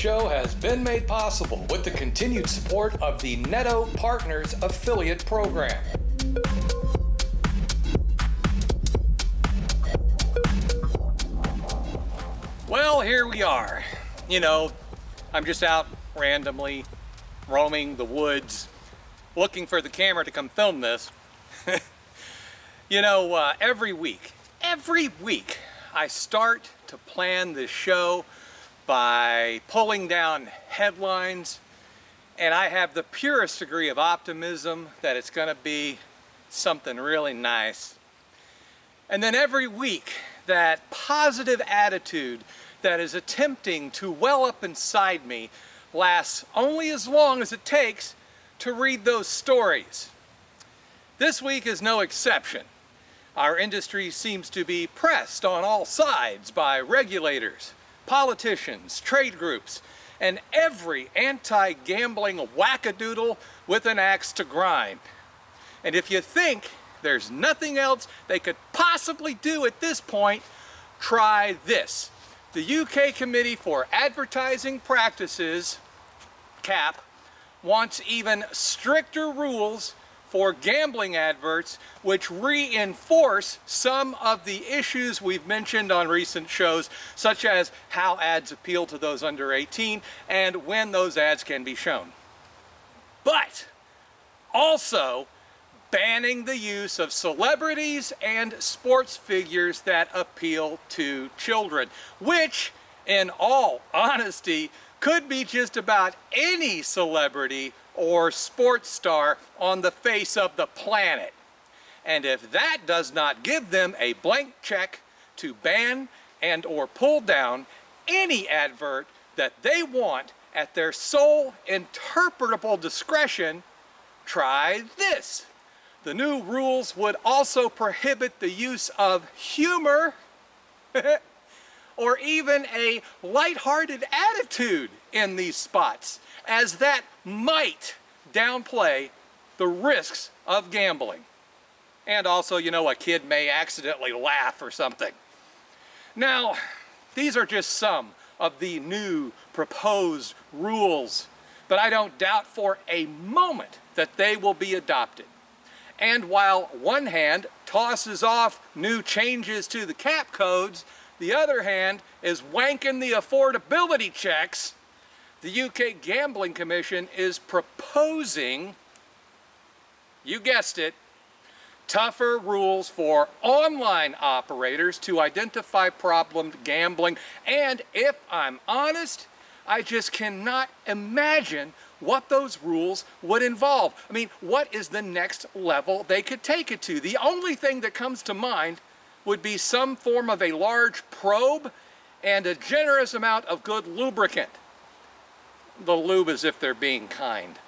show has been made possible with the continued support of the Netto Partners Affiliate Program. Well, here we are. You know, I'm just out randomly roaming the woods, looking for the camera to come film this. You know, every week, I start to plan this show by pulling down headlines, and I have the purest degree of optimism that it's going to be something really nice. And then every week, that positive attitude that is attempting to well up inside me lasts only as long as it takes to read those stories. This week is no exception. Our industry seems to be pressed on all sides by regulators, politicians, trade groups, and every anti-gambling wackadoodle with an axe to grind. And if you think there's nothing else they could possibly do at this point, try this. The UK Committee for Advertising Practices, CAP, wants even stricter rules for gambling adverts, which reinforce some of the issues we've mentioned on recent shows, such as how ads appeal to those under 18 and when those ads can be shown. But also banning the use of celebrities and sports figures that appeal to children, which, in all honesty, could be just about any celebrity or sports star on the face of the planet. And if that does not give them a blank check to ban and or pull down any advert that they want at their sole interpretable discretion, try this. The new rules would also prohibit the use of humor or even a lighthearted attitude in these spots, as that might downplay the risks of gambling. And also, you know, a kid may accidentally laugh or something. Now, these are just some of the new proposed rules, but I don't doubt for a moment that they will be adopted. And while one hand tosses off new changes to the cap codes, the other hand is wanking the affordability checks, the UK Gambling Commission is proposing, you guessed it, tougher rules for online operators to identify problem gambling. And if I'm honest, I just cannot imagine what those rules would involve. I mean, what is the next level they could take it to? The only thing that comes to mind would be some form of a large probe and a generous amount of good lubricant. The lube as if they're being kind.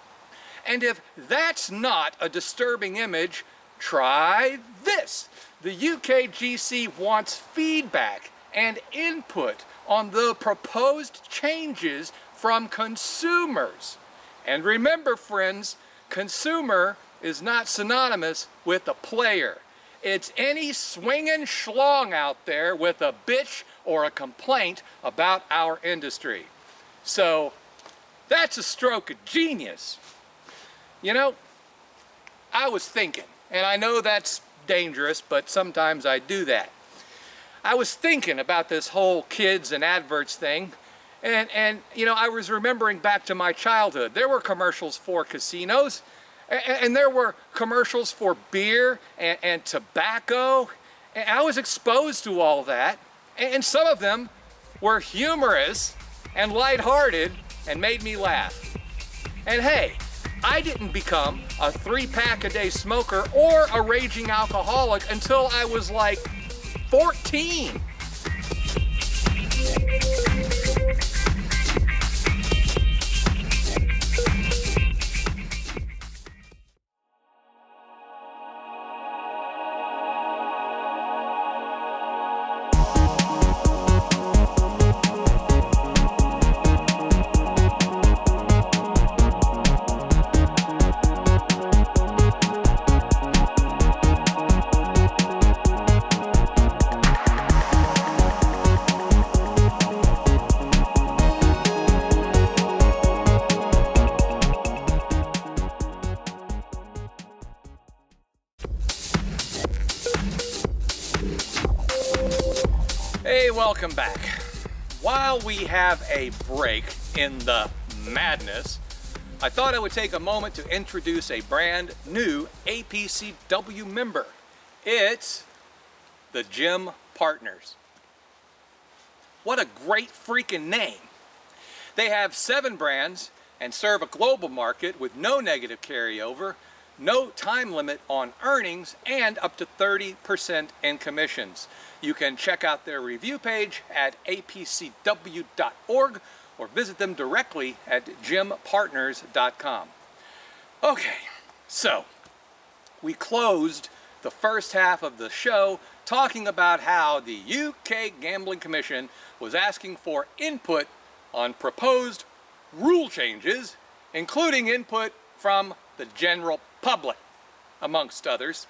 And if that's not a disturbing image, try this. The UKGC wants feedback and input on the proposed changes from consumers. And remember, friends, consumer is not synonymous with a player. It's any swinging schlong out there with a bitch or a complaint about our industry. So that's a stroke of genius. You know, I was thinking, and I know that's dangerous, but sometimes I do that. I was thinking about this whole kids and adverts thing, and you know, I was remembering back to my childhood. There were commercials for casinos, and there were commercials for beer and tobacco, and I was exposed to all that, and some of them were humorous and lighthearted and made me laugh. And hey, I didn't become a 3-pack-a-day smoker or a raging alcoholic until I was like 14. Hey, welcome back. While we have a break in the madness, I thought I would take a moment to introduce a brand new APCW member. It's the Gym Partners. What a great freaking name. They have 7 brands and serve a global market with no negative carryover, no time limit on earnings, and up to 30% in commissions. You can check out their review page at apcw.org or visit them directly at gympartners.com. Okay, so we closed the first half of the show talking about how the UK Gambling Commission was asking for input on proposed rule changes, including input from the general public, amongst others.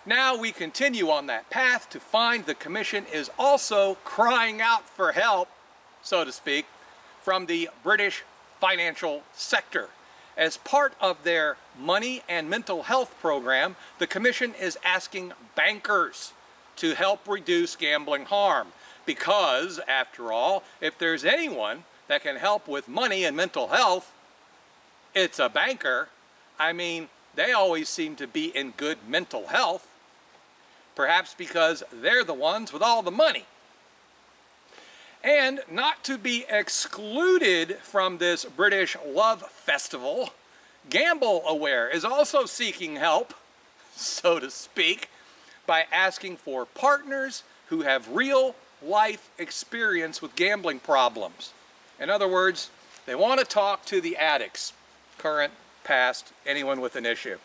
Now we continue on that path to find the Commission is also crying out for help, so to speak, from the British financial sector. As part of their money and mental health program, the Commission is asking bankers to help reduce gambling harm. Because, after all, if there's anyone that can help with money and mental health, it's a banker. I mean, they always seem to be in good mental health, perhaps because they're the ones with all the money. And not to be excluded from this British love festival, Gamble Aware is also seeking help, so to speak, by asking for partners who have real life experience with gambling problems. In other words, they want to talk to the addicts, current, past, anyone with an issue.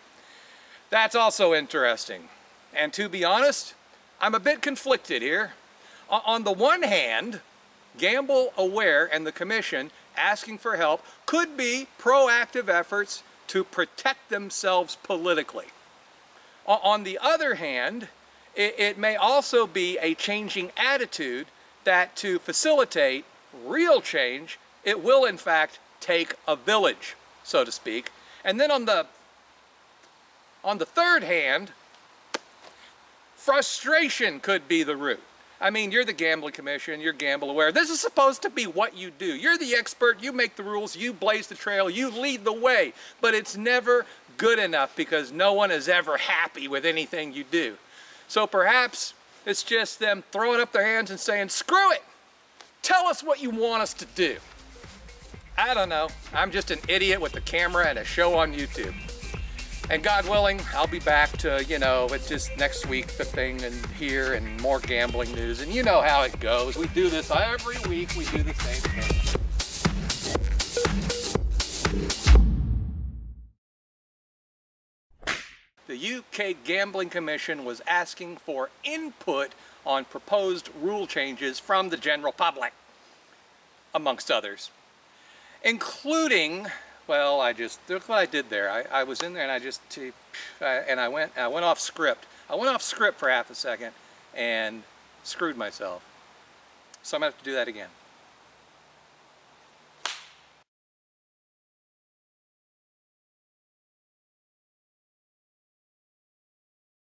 That's also interesting. And to be honest, I'm a bit conflicted here. On the one hand, Gamble Aware and the Commission asking for help could be proactive efforts to protect themselves politically. On the other hand, it may also be a changing attitude that to facilitate real change, it will in fact take a village, so to speak. And then on the third hand, frustration could be the root. I mean, you're the Gambling Commission, you're Gamble Aware. This is supposed to be what you do. You're the expert, you make the rules, you blaze the trail, you lead the way. But it's never good enough because no one is ever happy with anything you do. So perhaps it's just them throwing up their hands and saying, screw it, tell us what you want us to do. I don't know. I'm just an idiot with a camera and a show on YouTube. And God willing, I'll be back to, it's just next week, the thing, and here, and more gambling news. And you know how it goes. We do this every week. We do the same thing. The UK Gambling Commission was asking for input on proposed rule changes from the general public, amongst others. Including, well, look what I did there. I was in there and I went off script. I went off script for half a second and screwed myself. So I'm gonna have to do that again.